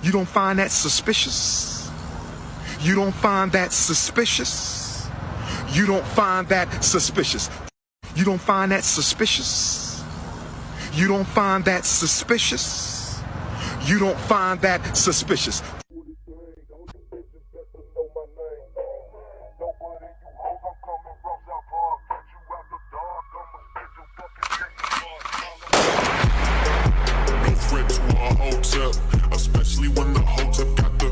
You don't find that suspicious? You don't find that suspicious? You don't find that suspicious? You don't find that suspicious? You don't find that suspicious? You don't find that suspicious? No threat to our Hotep, especially when the Hotep got the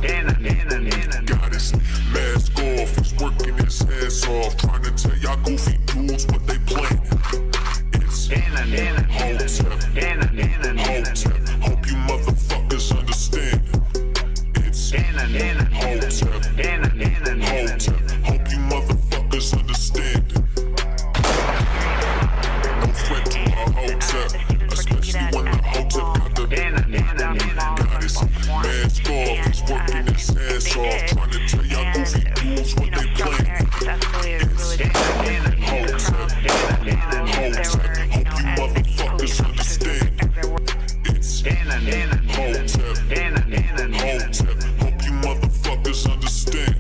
goddess mask off. He's working his ass off, trying to tell y'all goofy dudes what they planning. It's Hotep, Hotep. Hope you motherfuckers understand. It's Hotep, Hotep. Hope you motherfuckers understand. No threat to our Hotep, especially when the Hotep got the goddess mask off. He's working his ass off, trying to tell y'all goofy dudes what they planning. It's Hotep, Hotep. Hope you motherfuckers understand. It's Hotep, Hotep. Hope you motherfuckers understand.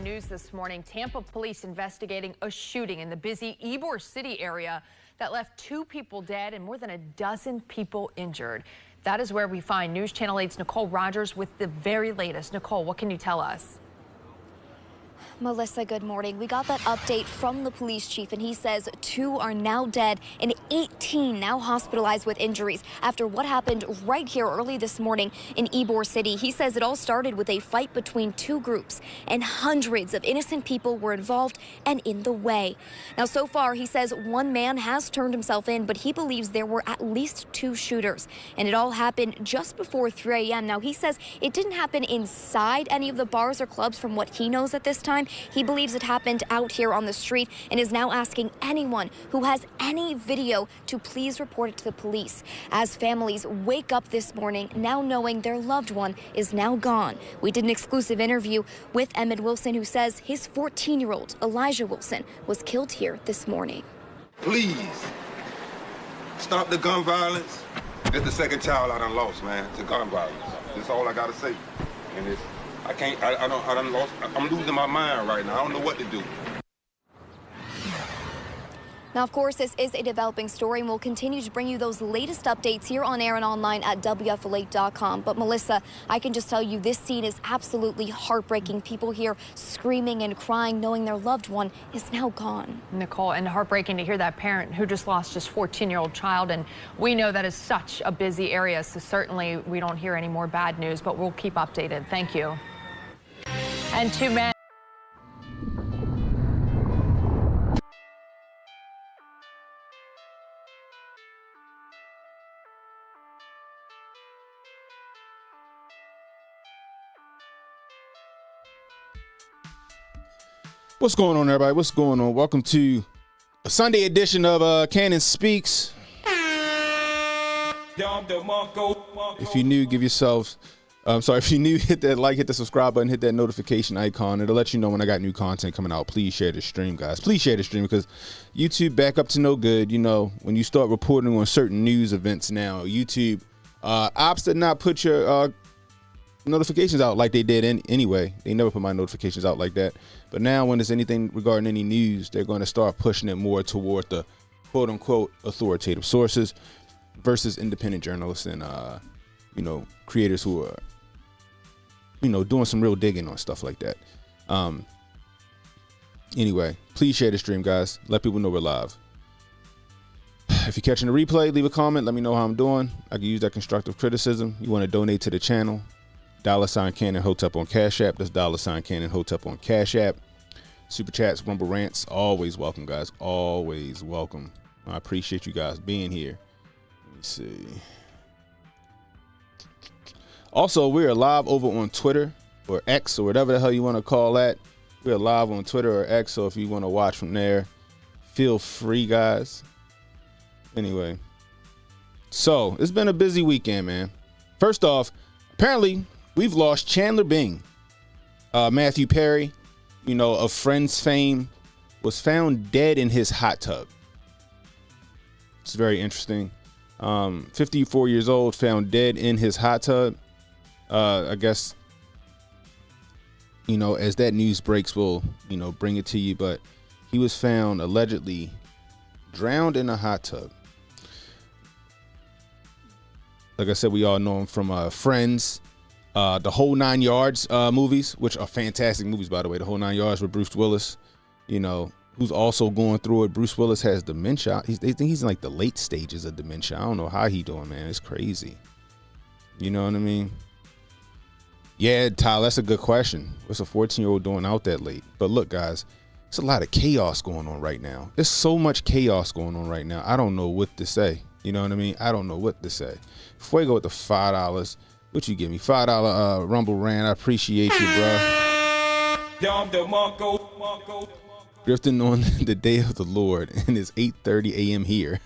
News this morning, Tampa police investigating a shooting in the busy Ybor City area that left 2 people dead and more than a dozen people injured. That is where we find News Channel 8's Nicole Rogers with the very latest. Nicole, what can you tell us? Melissa, good morning. We got that update from the police chief, and he says 2 are now dead and 18 now hospitalized with injuries after what happened right here early this morning in Ybor City. He says it all started with a fight between 2 groups, and hundreds of innocent people were involved and in the way. Now, so far, he says 1 man has turned himself in, but he believes there were at least 2 shooters, and it all happened just before 3 a.m. Now, he says it didn't happen inside any of the bars or clubs from what he knows at this time. He believes it happened out here on the street and is now asking anyone who has any video to please report it to the police. As families wake up this morning now knowing their loved one is now gone. We did an exclusive interview with Emmett Wilson, who says his 14-year-old Elijah Wilson was killed here this morning. Please, stop the gun violence. It's the second child I done lost, man, to gun violence. That's all I gotta say. And it's, I'm losing my mind right now. I don't know what to do. Now, of course, this is a developing story, and we'll continue to bring you those latest updates here on air and online at WFLA.com. But, Melissa, I can just tell you this scene is absolutely heartbreaking. People here screaming and crying, knowing their loved one is now gone. Nicole, and heartbreaking to hear that parent who just lost his 14-year-old child. And we know that is such a busy area, so certainly we don't hear any more bad news, but we'll keep updated. Thank you. And two men. What's going on, everybody? What's going on? Welcome to a Sunday edition of Cannon Speaks. If you're new, give yourselves, if you're new, hit that like, hit the subscribe button, hit that notification icon. It'll let you know when I got new content coming out. Please share the stream, guys. Please share the stream, because YouTube back up to no good. You know, when you start reporting on certain news events now, YouTube opts to not put your notifications out like they did anyway. They never put my notifications out like that. But now when there's anything regarding any news, they're going to start pushing it more toward the quote unquote authoritative sources versus independent journalists and creators who are doing some real digging on stuff like that. Anyway, please share the stream, guys. Let people know we're live. If you're catching the replay, leave a comment. Let me know how I'm doing. I can use that constructive criticism. You want to donate to the channel, $ CannonHotep on CashApp. That's $ CannonHotep on CashApp. Super chats, rumble rants, always welcome, guys. Always welcome. I appreciate you guys being here. Let me see. Also, we're live over on Twitter or X or whatever the hell you want to call that. We're live on Twitter or X, so if you want to watch from there, feel free, guys. Anyway, so it's been a busy weekend, man. First off, apparently we've lost Chandler Bing. Matthew Perry, of Friends fame, was found dead in his hot tub. It's very interesting. 54 years old, found dead in his hot tub. I guess, as that news breaks, we'll, bring it to you. But he was found allegedly drowned in a hot tub. Like I said, we all know him from Friends, the Whole 9 Yards movies, which are fantastic movies, by the way. The Whole 9 Yards with Bruce Willis, who's also going through it. Bruce Willis has dementia. They think he's in like the late stages of dementia. I don't know how he doing, man. It's crazy. You know what I mean? Yeah, Tyler, that's a good question. What's a 14-year-old doing out that late? But look, guys, there's a lot of chaos going on right now. There's so much chaos going on right now. I don't know what to say. You know what I mean? I don't know what to say. Before we go with the $5, what you give me? $5 Rumble Rant. I appreciate you, bro. Drifting on the day of the Lord, and it's 8:30 a.m. here.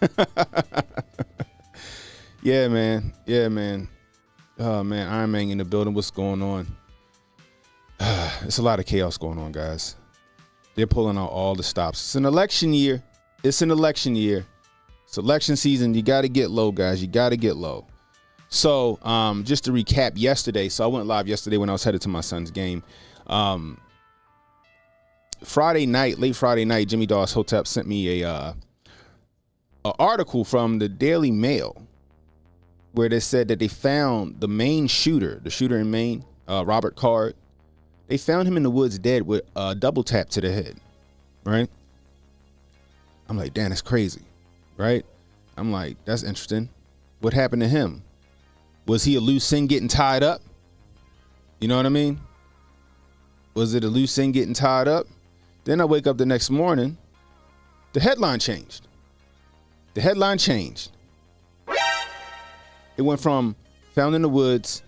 Yeah, man. Oh, man, Iron Man in the building. What's going on? It's a lot of chaos going on, guys. They're pulling out all the stops. It's an election year. It's election season. You got to get low, guys. You got to get low. So just to recap yesterday. So I went live yesterday when I was headed to my son's game. Late Friday night, Jimmy Dawes Hotep sent me a article from the Daily Mail where they said that they found the Maine shooter, the shooter in Maine, Robert Card. They found him in the woods dead with a double tap to the head, right? I'm like, damn, that's crazy, right? I'm like, that's interesting. What happened to him? Was he a loose end getting tied up? You know what I mean? Was it a loose end getting tied up? Then I wake up the next morning, the headline changed. It went from found in the woods,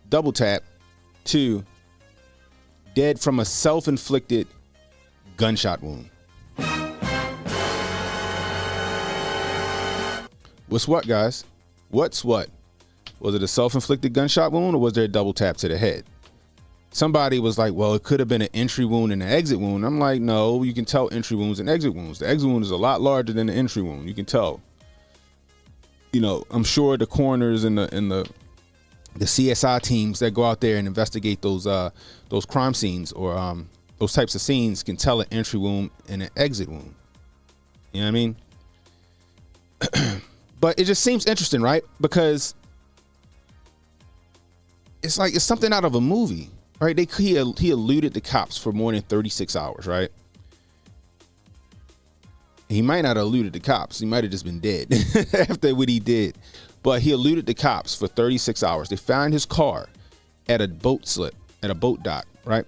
double tap, to dead from a self-inflicted gunshot wound. What's what, guys? What's what? Was it a self-inflicted gunshot wound, or was there a double tap to the head? Somebody was like, well, it could have been an entry wound and an exit wound. I'm like, no, you can tell entry wounds and exit wounds. The exit wound is a lot larger than the entry wound. You can tell. You know, I'm sure the coroners and the CSI teams that go out there and investigate those crime scenes or those types of scenes can tell an entry wound and an exit wound. You know what I mean? But it just seems interesting, right? Because it's like it's something out of a movie, right? He eluded the cops for more than 36 hours, right? He might not have eluded the cops. He might have just been dead after what he did. But he eluded the cops for 36 hours. They found his car at a boat slip, at a boat dock, right?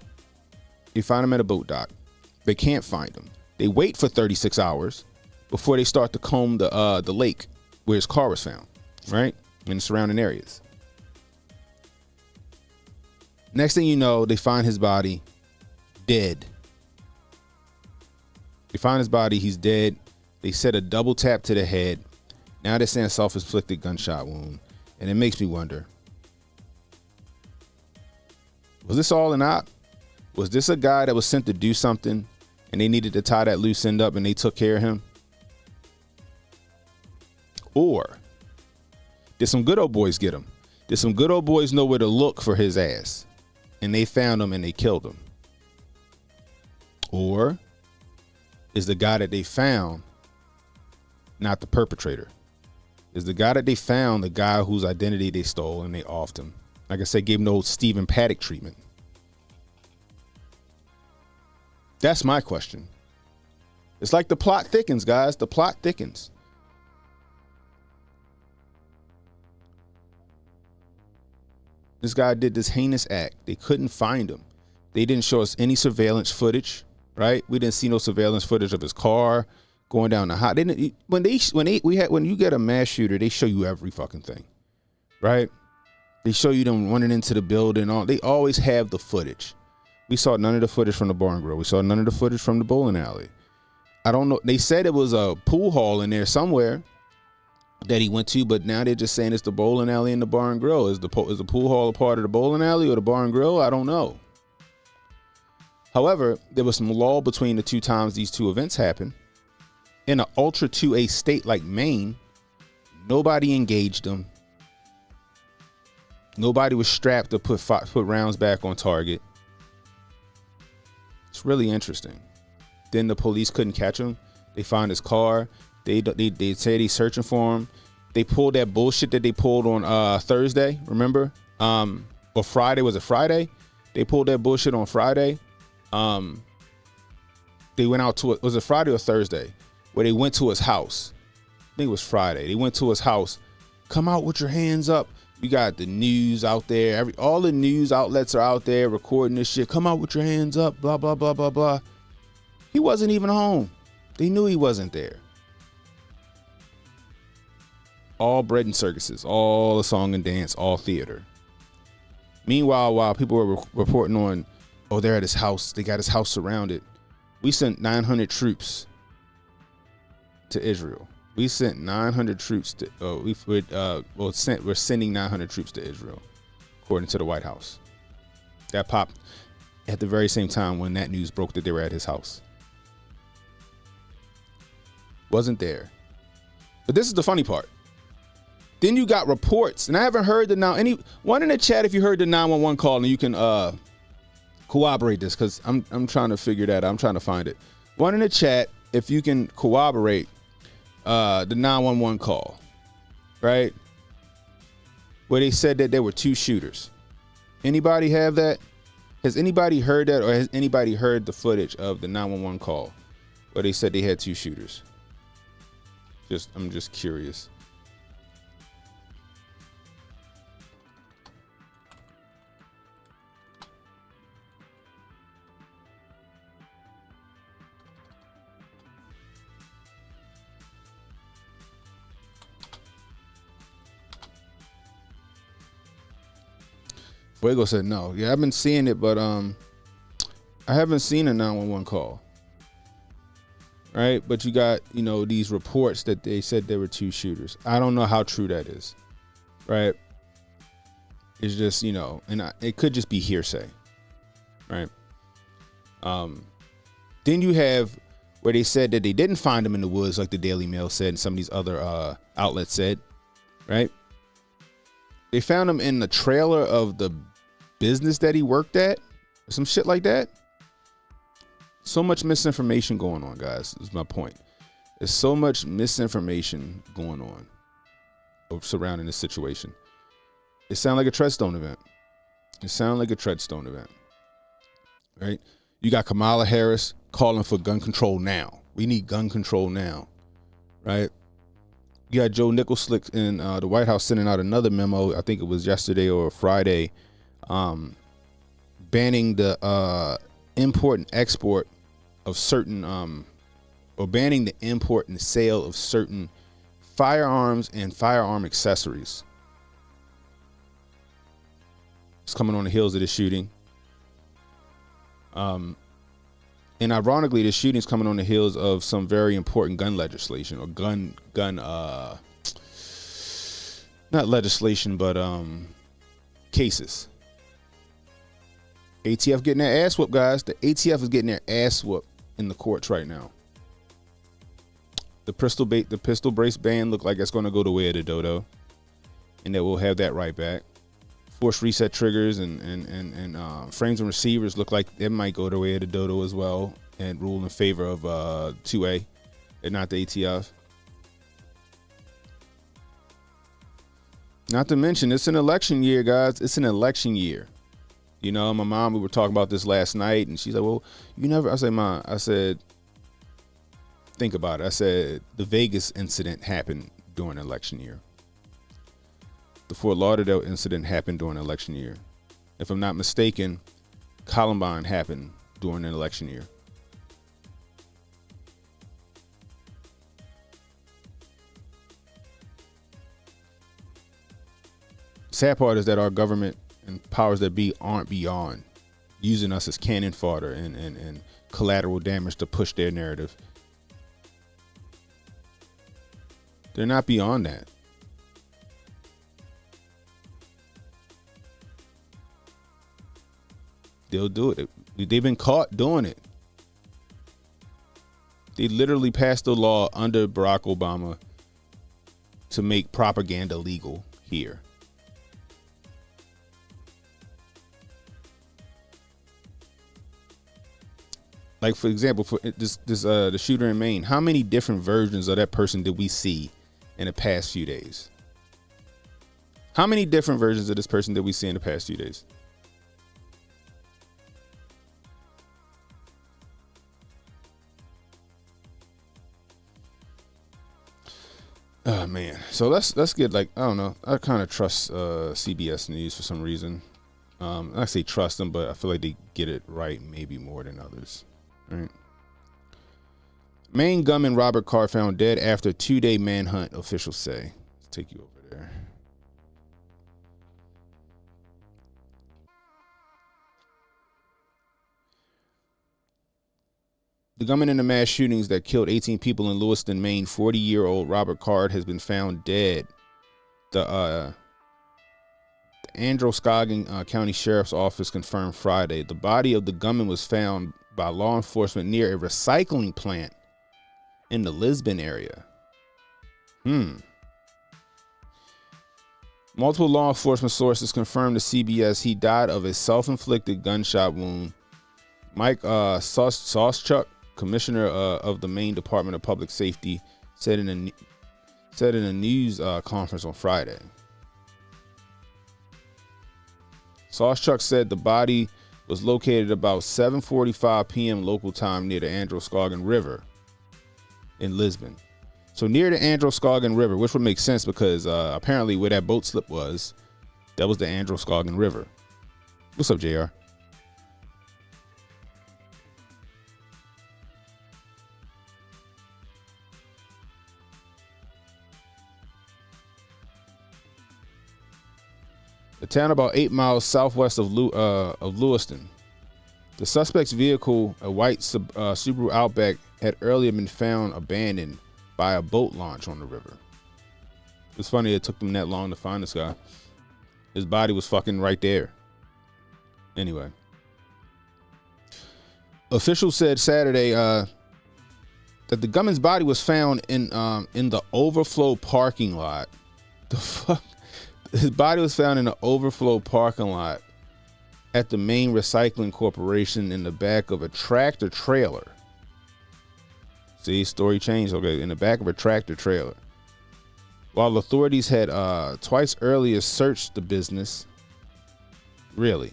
They find him at a boat dock. They can't find him. They wait for 36 hours before they start to comb the lake where his car was found, right? In the surrounding areas. Next thing you know, they find his body dead. They find his body, he's dead. They said a double tap to the head. Now they're saying self-inflicted gunshot wound. And it makes me wonder, was this all an op? Was this a guy that was sent to do something and they needed to tie that loose end up and they took care of him? Or did some good old boys get him? Did some good old boys know where to look for his ass and they found him and they killed him? Or is the guy that they found not the perpetrator? Is the guy that they found the guy whose identity they stole and they offed him? Like I said, gave him the old Stephen Paddock treatment. That's my question. It's like the plot thickens, guys. The plot thickens. This guy did this heinous act. They couldn't find him. They didn't show us any surveillance footage, right? We didn't see no surveillance footage of his car going down the hot. When you get a mass shooter, they show you every fucking thing, right? They show you them running into the building. They always have the footage. We saw none of the footage from the bar and grill. We saw none of the footage from the bowling alley. I don't know. They said it was a pool hall in there somewhere that he went to, but now they're just saying it's the bowling alley and the bar and grill. Is the pool hall a part of the bowling alley or the bar and grill? I don't know. However, there was some lull between the two times these two events happened. In an ultra 2A state like Maine, nobody engaged them. Nobody was strapped to put rounds back on target. It's really interesting. Then the police couldn't catch him. They found his car. They said he's searching for him. They pulled that bullshit that they pulled on Thursday. Remember? Or Friday. Was it Friday? They pulled that bullshit on Friday. They went out to it. Was it Friday or Thursday? Where they went to his house. I think it was Friday. They went to his house. Come out with your hands up. You got the news out there. All the news outlets are out there recording this shit. Come out with your hands up. Blah, blah, blah, blah, blah. He wasn't even home. They knew he wasn't there. All bread and circuses. All the song and dance. All theater. Meanwhile, while people were reporting on, oh, they're at his house. They got his house surrounded. We sent 900 troops to Israel. We sent 900 troops to. We're sending 900 troops to Israel, according to the White House. That popped at the very same time when that news broke that they were at his house. Wasn't there. But this is the funny part. Then you got reports, and I haven't heard one in the chat if you heard the 911 call, and you can corroborate this, because I'm trying to figure that out. I'm trying to find it. One in the chat if you can corroborate the 911 call, right? Where they said that there were two shooters. Anybody have that? Has anybody heard that, or has anybody heard the footage of the 911 call where they said they had two shooters? I'm just curious. Fuego said no. Yeah, I've been seeing it, but I haven't seen a 911 call. right? But you got, you know, these reports that they said there were 2 shooters. I don't know how true that is, right? It's just, you know, and it could just be hearsay, right? Then you have where they said that they didn't find him in the woods, like the Daily Mail said, and some of these other outlets said, right? They found him in the trailer of the business that he worked at, or some shit like that. So much misinformation going on, guys, is my point. There's so much misinformation going on surrounding this situation. It sounded like a Treadstone event. Right? You got Kamala Harris calling for gun control now. We need gun control now, right? You got Joe Nichols in the White House sending out another memo. I think it was yesterday or Friday, banning the import and export of certain, or banning the import and sale of certain firearms and firearm accessories. It's coming on the heels of the shooting. And ironically, the shooting's coming on the heels of some very important gun legislation, or not legislation, but cases. ATF getting their ass whooped, guys. The ATF is getting their ass whooped in the courts right now. The pistol brace ban look like it's going to go the way of the dodo, and that we'll have that right back. Force reset triggers and frames and receivers look like it might go the way of the dodo as well, and rule in favor of 2A and not the ATF. Not to mention, it's an election year, guys. It's an election year. You know, my mom, we were talking about this last night, and she's like, well, you never, I said, Mom, I said, think about it. I said, the Vegas incident happened during election year. The Fort Lauderdale incident happened during election year. If I'm not mistaken, Columbine happened during an election year. Sad part is that our government and powers that be aren't beyond using us as cannon fodder and collateral damage to push their narrative. They're not beyond that. They'll do it. They've been caught doing it. They literally passed a law under Barack Obama to make propaganda legal here. Like, for example, for the shooter in Maine, how many different versions of that person did we see in the past few days? How many different versions of this person did we see in the past few days? Oh man, so let's get, like, I don't know. I kind of trust CBS News for some reason. I say trust them, but I feel like they get it right maybe more than others. Right. Maine gunman Robert Carr found dead after 2-day manhunt, officials say. Let's take you over there. The gunman in the mass shootings that killed 18 people in Lewiston, Maine, 40-year-old Robert Carr has been found dead. The Androscoggin County Sheriff's Office confirmed Friday. The body of the gunman was found by law enforcement near a recycling plant in the Lisbon area. Multiple law enforcement sources confirmed to CBS he died of a self-inflicted gunshot wound. Mike Sauschuk, commissioner of the Maine Department of Public Safety, said in a news conference on Friday. Sauschuk said the body was located about 7:45 p.m. local time near the Androscoggin River in Lisbon. So near the Androscoggin River, which would make sense because apparently where that boat slip was, that was the Androscoggin River. What's up, JR? The town about 8 miles southwest of Lewiston. The suspect's vehicle, a white Subaru Outback, had earlier been found abandoned by a boat launch on the river. It's funny it took them that long to find this guy. His body was fucking right there. Anyway. Officials said Saturday that the gunman's body was found in the overflow parking lot. The fuck? His body was found in the overflow parking lot at the Maine Recycling Corporation in the back of a tractor trailer. See, story changed. Okay, in the back of a tractor trailer. While authorities had twice earlier searched the business, really,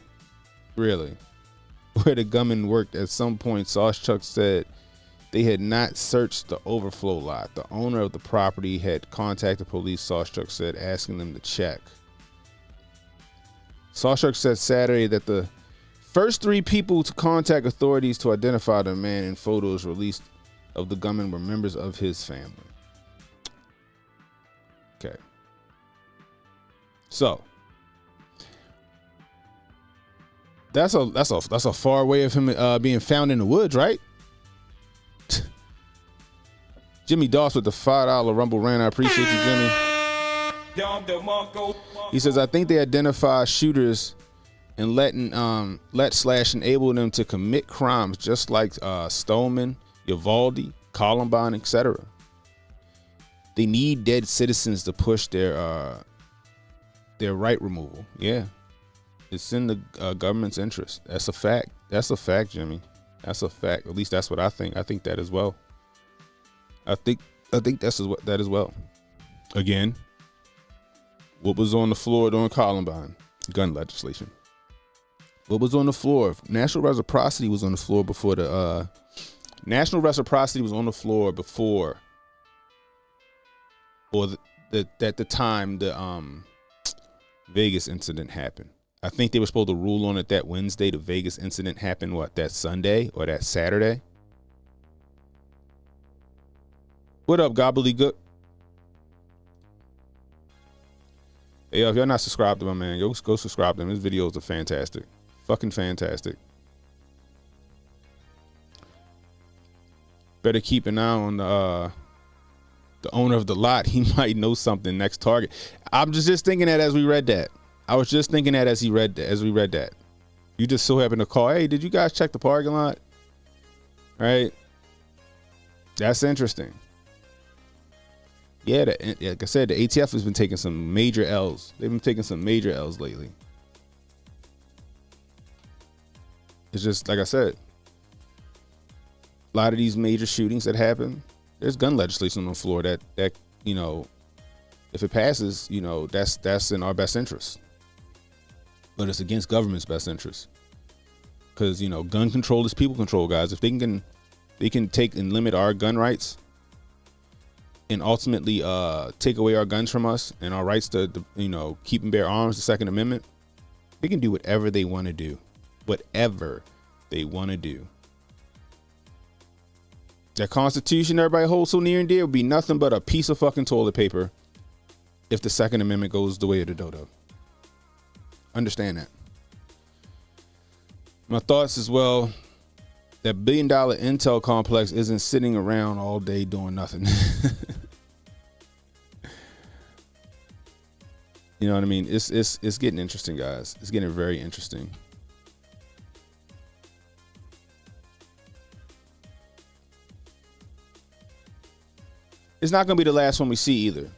where the gunman worked, at some point, Sauce Chuck said they had not searched the overflow lot. The owner of the property had contacted police, Sauce Chuck said, asking them to check. Sauce Chuck said Saturday that the first 3 people to contact authorities to identify the man in photos released of the gunman were members of his family. Okay. So that's a far way of him being found in the woods, right? Jimmy Doss with the $5 Rumble Rant. I appreciate you, Jimmy. He says, I think they identify shooters and enable them to commit crimes just like Stoneman, Uvalde, Columbine, etc. They need dead citizens to push their right removal. Yeah, it's in the government's interest. That's a fact. That's a fact, Jimmy. That's a fact. At least that's what I think. I think that as well. I think that's what that as well. Again, what was on the floor during Columbine? Gun legislation. What was on the floor? National reciprocity was on the floor before the national reciprocity was on the floor before, or at the time the Vegas incident happened. I think they were supposed to rule on it that Wednesday. The Vegas incident happened, what, that Sunday or that Saturday? What up, Gobbledygook? Hey, yo, if y'all not subscribed to my man, go subscribe to him. His videos are fantastic. Fucking fantastic. Better keep an eye on the owner of the lot. He might know something. Next target. I'm just thinking that as we read that. I was just thinking that as we read that. You just so happen to call, hey, did you guys check the parking lot? Right? That's interesting. Yeah, like I said, the ATF has been taking some major L's. They've been taking some major L's lately. It's just, like I said, a lot of these major shootings that happen, there's gun legislation on the floor that you know, if it passes, you know, that's in our best interest. But it's against government's best interest. Because, you know, gun control is people control, guys. If they can take and limit our gun rights and ultimately take away our guns from us and our rights to you know, keep and bear arms, the Second Amendment, they can do whatever they want to do. Whatever they want to do. That Constitution everybody holds so near and dear would be nothing but a piece of fucking toilet paper if the Second Amendment goes the way of the dodo. Understand that. My thoughts as well, that $1 billion intel complex isn't sitting around all day doing nothing. You know what I mean? It's getting interesting, guys. It's getting very interesting. It's not going to be the last one we see either.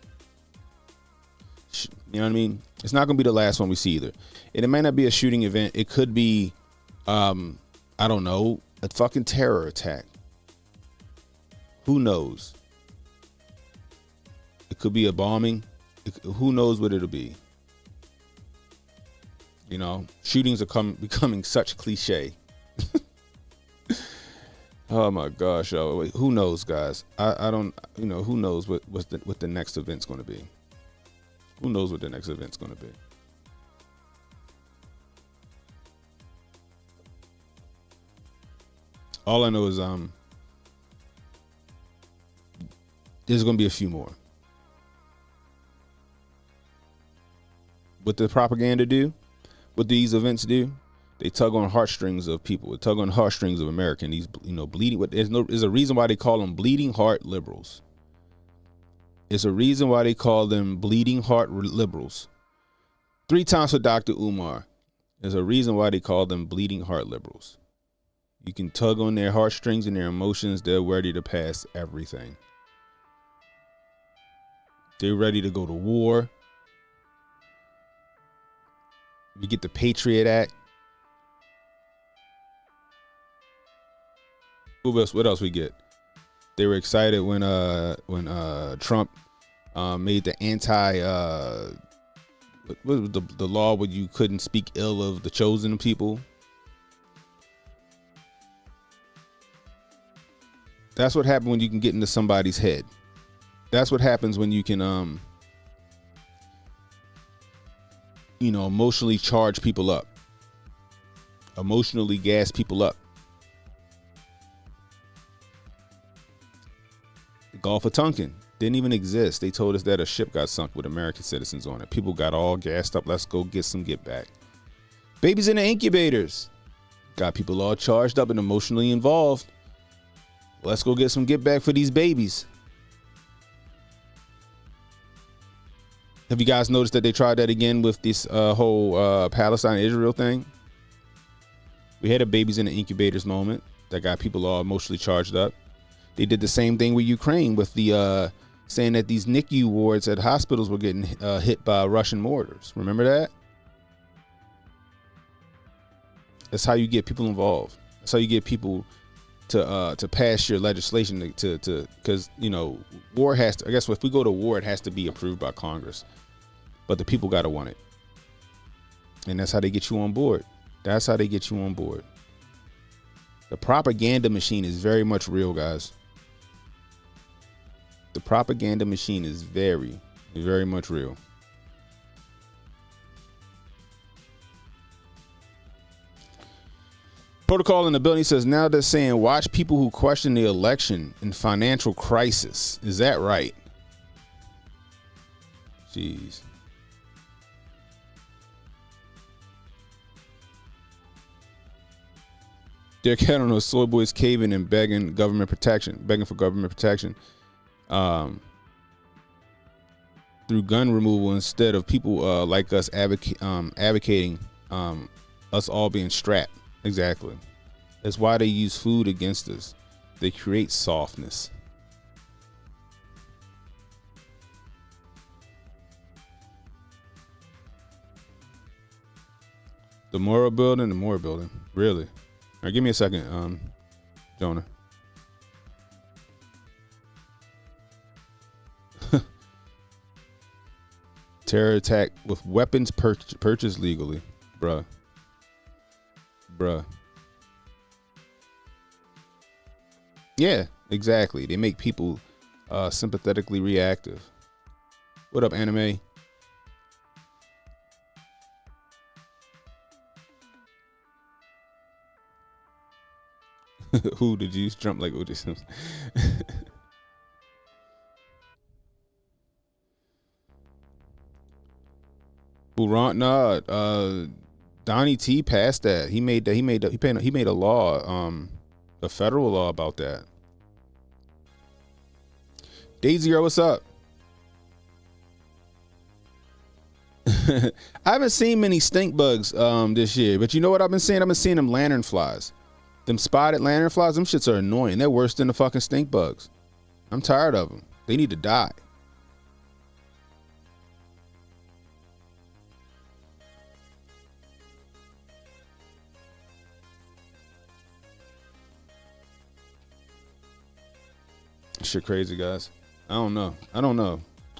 You know what I mean? It's not going to be the last one we see either. And it might not be a shooting event. It could be, I don't know, a fucking terror attack. Who knows? It could be a bombing. Who knows what it'll be? You know, shootings are becoming such cliche. Oh my gosh, yo. Who knows, guys? I don't, you know, who knows what the next event's going to be? Who knows what the next event's going to be? All I know is there's going to be a few more. What the propaganda do, what these events do, They tug on heartstrings of people. They tug on heartstrings of America. And these, bleeding. There's a reason why they call them bleeding heart liberals. It's a reason why they call them bleeding heart liberals. 3 times for Dr. Umar. There's a reason why they call them bleeding heart liberals. You can tug on their heartstrings and their emotions. They're ready to pass everything. They're ready to go to war. You get the Patriot Act. What else we get? They were excited when Trump made the what was the law where you couldn't speak ill of the chosen people. That's what happened when you can get into somebody's head. That's what happens when you can emotionally charge people up, emotionally gas people up. The Gulf of Tonkin didn't even exist. They told us that a ship got sunk with American citizens on it. People got all gassed up. Let's go get some get back. Babies in the incubators got people all charged up and emotionally involved. Let's go get some get back for these babies. Have you guys noticed that they tried that again with this whole Palestine-Israel thing? We had a babies in the incubators moment that got people all emotionally charged up. They did the same thing with Ukraine with the saying that these NICU wards at hospitals were getting hit by Russian mortars. Remember that? That's how you get people involved. That's how you get people to pass your legislation to because war has to. I guess if we go to war, it has to be approved by Congress, but the people gotta want it, and that's how they get you on board. That's how they get you on board. The propaganda machine is very much real, guys. The propaganda machine is very, very much real. Protocol in the building says now they're saying watch people who question the election in financial crisis. Is that right? Jeez. They're counting on soy boys caving and begging for government protection through gun removal instead of people like us advocating us all being strapped. Exactly. That's why they use food against us. They create softness. The Mora building. Really? All right, give me a second, Jonah. Terror attack with weapons purchased legally. Bruh. Yeah, exactly. They make people sympathetically reactive. What up, anime? Who did you jump like O.J. Simpson? Donnie T passed that. He made a law, a federal law about that. Daisy, what's up? I haven't seen many stink bugs this year, but you know what I've been seeing? I've been seeing them lantern flies. Them spotted lantern flies, them shits are annoying. They're worse than the fucking stink bugs. I'm tired of them. They need to die. Shit crazy, guys. I don't know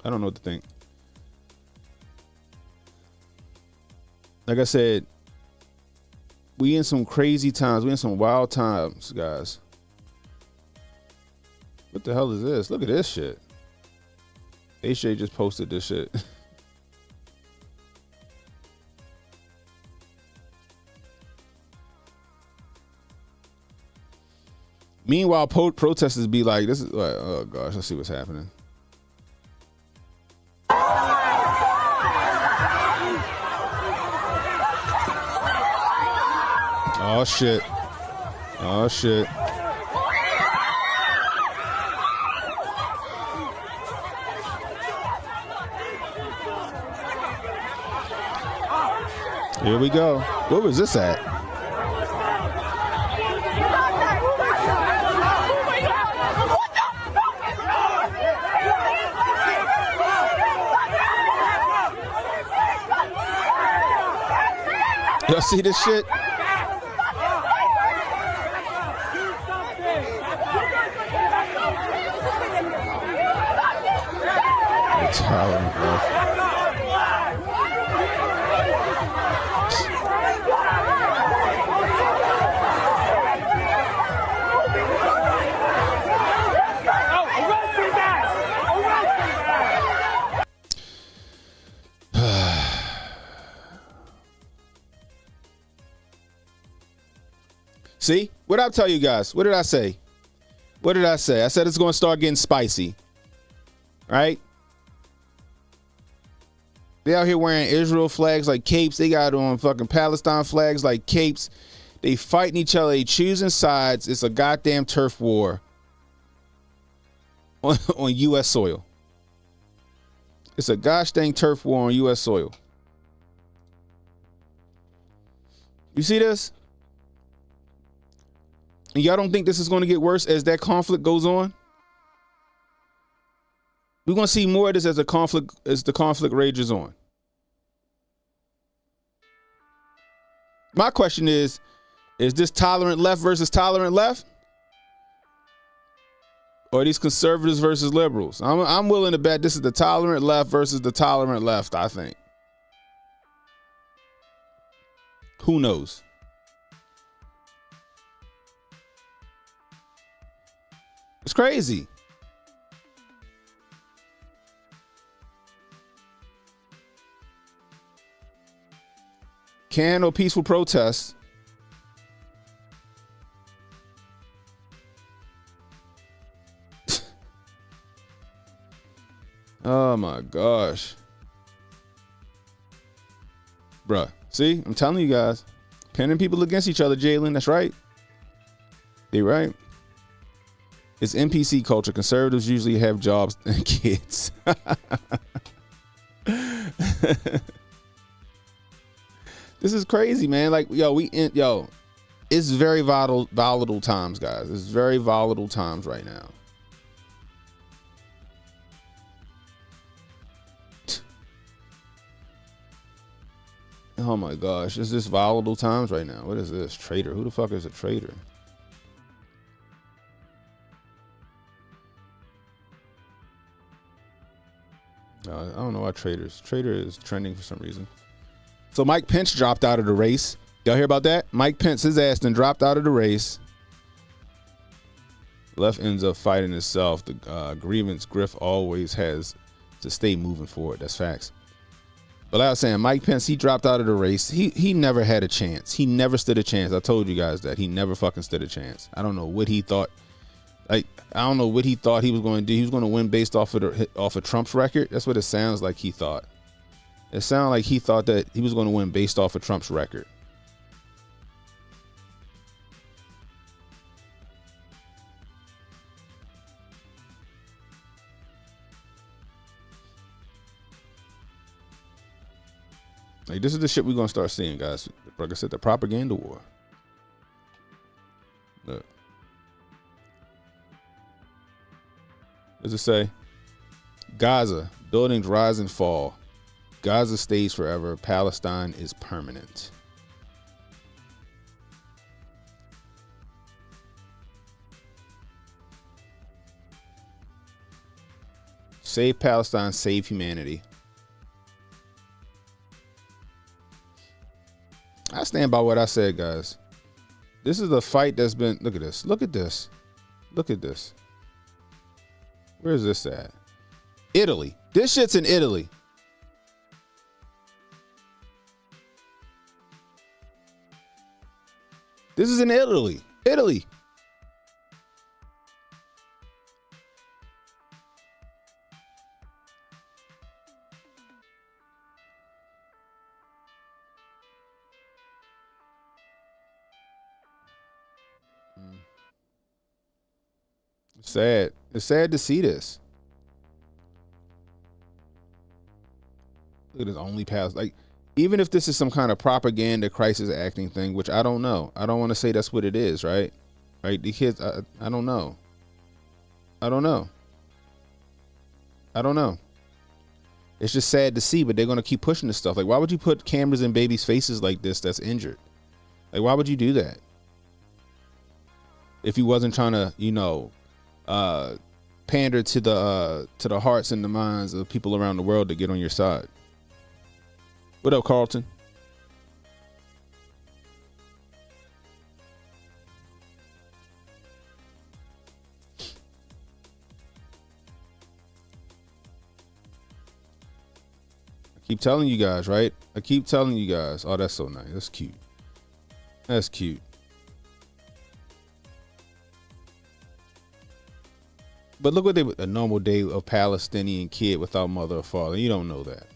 what to think. Like I said, we in some crazy times. We in some wild times, guys. What the hell is this? Look at this shit. HJ just posted this shit. Meanwhile, protesters be like, "This is like, oh gosh, let's see what's happening." Oh shit. Oh shit. Here we go. Where was this at? Y'all see this shit? Tolerant, bro. See? What did I tell you guys? What did I say? What did I say? I said it's going to start getting spicy. Right? They out here wearing Israel flags like capes. They got on fucking Palestine flags like capes. They fighting each other. They choosing sides. It's a goddamn turf war on U.S. soil. It's a gosh dang turf war on U.S. soil. You see this? And y'all don't think this is going to get worse as that conflict goes on? We're going to see more of this as the conflict rages on. My question is this tolerant left versus tolerant left? Or are these conservatives versus liberals? I'm willing to bet this is the tolerant left versus the tolerant left, I think. Who knows? It's crazy. Can or peaceful protests oh my gosh. Bruh. See, I'm telling you guys. Pinning people against each other, Jalen. That's right. They right. It's NPC culture. Conservatives usually have jobs and kids. This is crazy, man. Like, it's very volatile times, guys. It's very volatile times right now. Oh my gosh, it's just volatile times right now. What is this? Traitor. Who the fuck is a traitor? I don't know why Traitor is trending for some reason. So Mike Pence dropped out of the race. Y'all hear about that? Mike Pence, his ass then dropped out of the race. Left ends up fighting itself. The grievance Griff always has to stay moving forward. That's facts. But like I was saying, Mike Pence, he dropped out of the race. He never had a chance. He never stood a chance. I told you guys that. He never fucking stood a chance. I don't know what he thought. I don't know what he thought he was going to do. He was going to win based off of Trump's record. That's what it sounds like he thought. It sounded like he thought that he was going to win based off of Trump's record. Like, this is the shit we're going to start seeing, guys. Like I said, the propaganda war. Look. What does it say? Gaza, buildings rise and fall. Gaza stays forever. Palestine is permanent. Save Palestine, save humanity. I stand by what I said, guys. This is the fight that's been... Look at this. Look at this. Look at this. Where's this at? Italy. This shit's in Italy. This is in Italy. Italy. It's sad. It's sad to see this. Look at this only pass. Like, even if this is some kind of propaganda crisis acting thing, which I don't know. I don't want to say that's what it is, right? Right? The kids, I don't know. I don't know. I don't know. It's just sad to see, but they're going to keep pushing this stuff. Like, why would you put cameras in babies' faces like this that's injured? Like, why would you do that? If you wasn't trying to, you know, pander to the hearts and the minds of people around the world to get on your side. What up, Carlton? I keep telling you guys, right? I keep telling you guys. Oh, that's so nice. That's cute. That's cute. But look what they, a normal day of Palestinian kid without mother or father. You don't know that.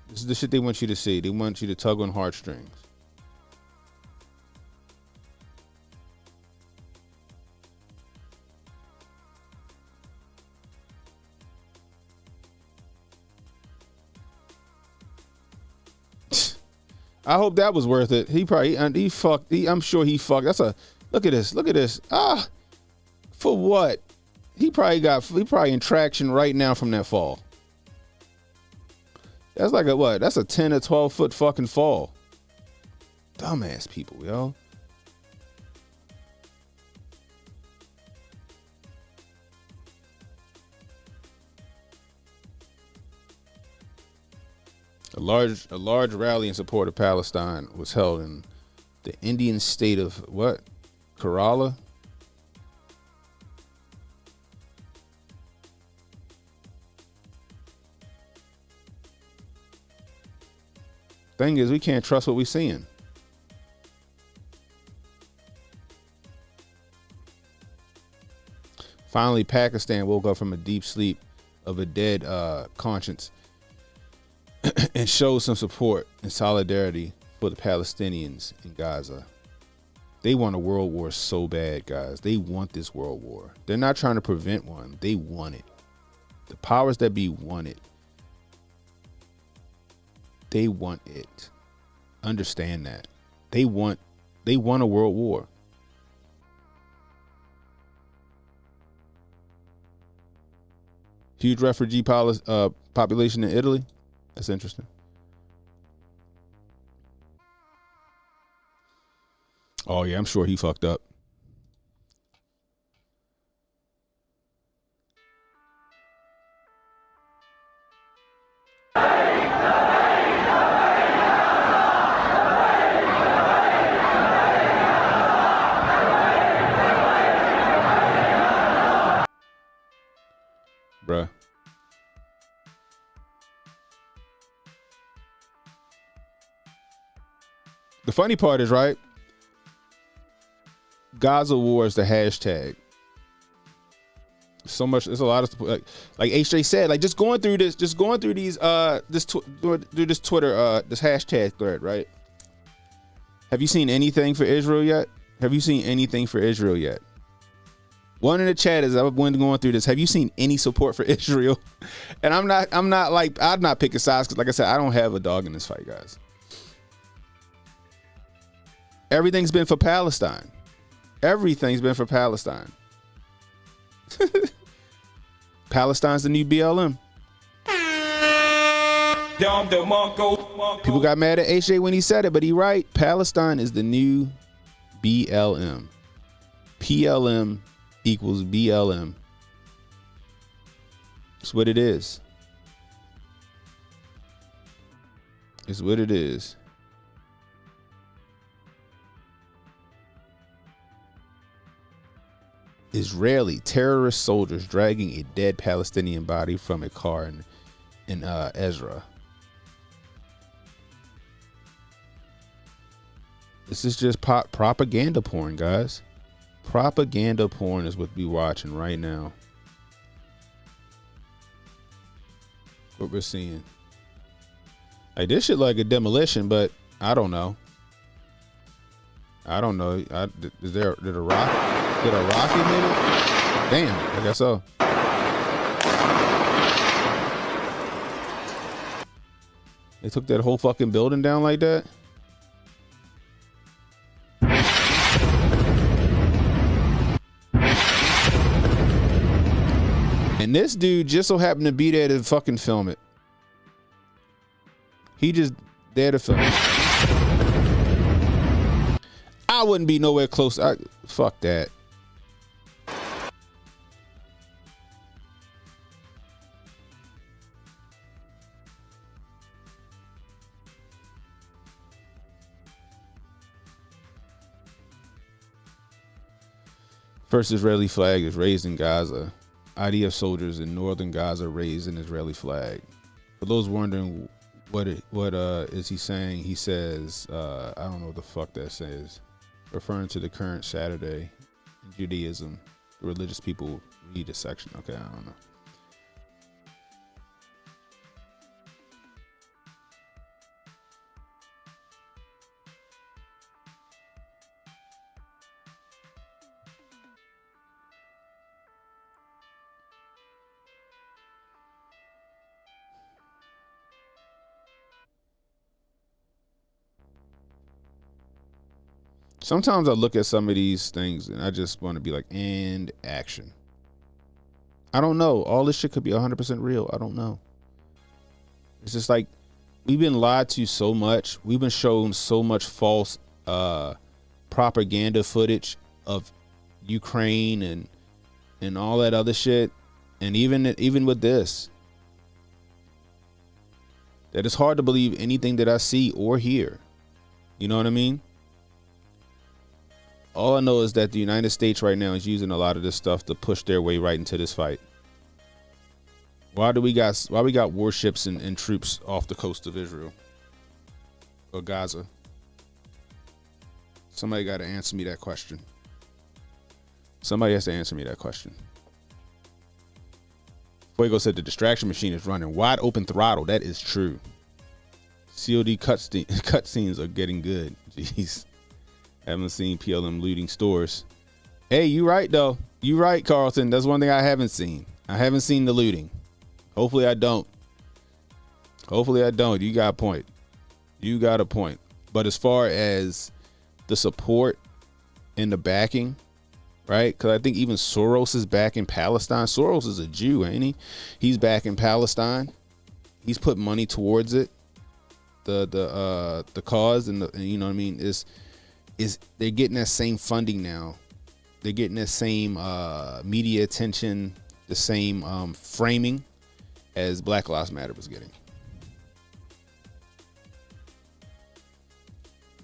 This is the shit they want you to see. They want you to tug on heartstrings. I hope that was worth it. He fucked. I'm sure he fucked. That's a, look at this. Look at this. Ah, for what? He probably in traction right now from that fall. That's like a what? That's a 10 or 12 foot fucking fall. Dumbass people, yo. A large rally in support of Palestine was held in the Indian state of what? Kerala? Thing is, we can't trust what we're seeing. Finally, Pakistan woke up from a deep sleep of a dead conscience and showed some support and solidarity for the Palestinians in Gaza. They want a world war so bad, guys. They want this world war. They're not trying to prevent one. They want it. The powers that be want it. They want it. Understand that. They want a world war. Huge refugee population in Italy. That's interesting. Oh yeah, I'm sure he fucked up. Bruh. The funny part is, right? Gaza war is the hashtag. So much. There's a lot of like HJ said. Like just going through these this Twitter this hashtag thread, right? Have you seen anything for Israel yet? Have you seen anything for Israel yet? One in the chat is I've been going through this. Have you seen any support for Israel? And I'm not picking sides because, like I said, I don't have a dog in this fight, guys. Everything's been for Palestine. Everything's been for Palestine. Palestine's the new BLM. People got mad at HJ when he said it, but he right. Palestine is the new BLM. PLM equals BLM. It's what it is. It's what it is. Israeli terrorist soldiers dragging a dead Palestinian body from a car in Ezra. This is just propaganda porn, guys. Propaganda porn is what we're watching right now. What we're seeing. Like this shit like a demolition, but I don't know. I don't know. Did a rocket hit it? Damn, I guess so. They took that whole fucking building down like that? And this dude just so happened to be there to fucking film it. He just there to film it. I wouldn't be nowhere close. Fuck that. First Israeli flag is raised in Gaza. IDF soldiers in northern Gaza raised an Israeli flag. For those wondering what is he saying, he says, I don't know what the fuck that says. Referring to the current Saturday in Judaism, the religious people read a section. Okay, I don't know. Sometimes I look at some of these things and I just want to be like, and action. I don't know. All this shit could be 100% real. I don't know. It's just like we've been lied to so much. We've been shown so much false propaganda footage of Ukraine and all that other shit. And even with this, that it's hard to believe anything that I see or hear. You know what I mean? All I know is that the United States right now is using a lot of this stuff to push their way right into this fight. Why we got warships and troops off the coast of Israel or Gaza? Somebody got to answer me that question. Somebody has to answer me that question. Fuego said the distraction machine is running wide open throttle. That is true. COD cutscenes are getting good. Jeez. Haven't seen PLM looting stores. Hey, you right though. You right, Carlton. That's one thing I haven't seen. I haven't seen the looting. Hopefully I don't. Hopefully I don't. You got a point. You got a point. But as far as the support and the backing, right? Because I think even Soros is back in Palestine. Soros is a Jew, ain't he? He's back in Palestine. He's put money towards it. The cause and you know what I mean is they're getting that same funding now. They're getting that same media attention, the same framing as Black Lives Matter was getting.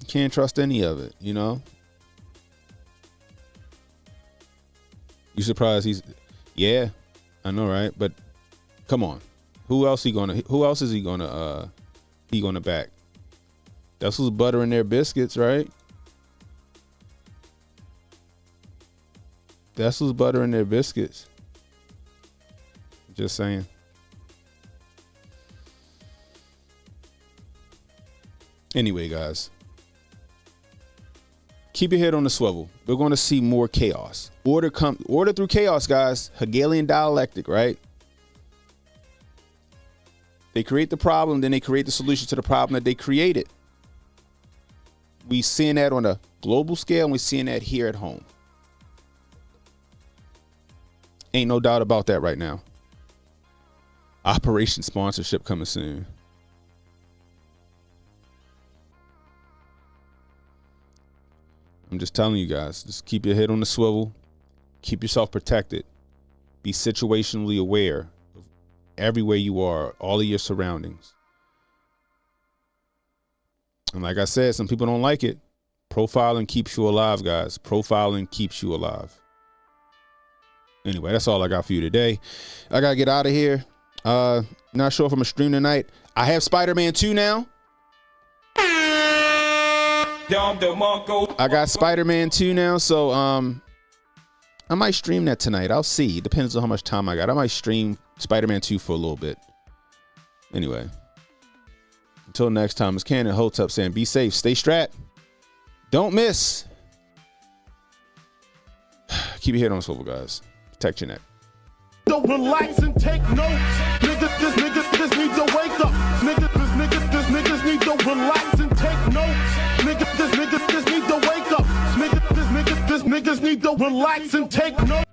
You can't trust any of it, you know? You surprised yeah, I know, right? But come on. Who else is he gonna back? That's who's buttering their biscuits, right? That's who's buttering their biscuits. Just saying. Anyway, guys, keep your head on the swivel. We're going to see more chaos. Order through chaos, guys. Hegelian dialectic, right? They create the problem, then they create the solution to the problem that they created. We seeing that on a global scale, and we're seeing that here at home. Ain't no doubt about that right now. Operation sponsorship coming soon. I'm just telling you guys, just keep your head on the swivel. Keep yourself protected. Be situationally aware of everywhere you are, all of your surroundings. And like I said, some people don't like it. Profiling keeps you alive, guys. Profiling keeps you alive. Anyway, that's all I got for you today. I got to get out of here. Not sure if I'm going to stream tonight. I have Spider-Man 2 now. I got Spider-Man 2 now, so I might stream that tonight. I'll see. It depends on how much time I got. I might stream Spider-Man 2 for a little bit. Anyway, until next time, it's CannonHotep saying be safe, stay strapped, don't miss. Keep your head on swivel, guys. Protect your neck. Don't relax and take notes. Niggas need to wake up. Niggas need to relax and take notes. Niggas need to wake up. Niggas need to relax and take notes.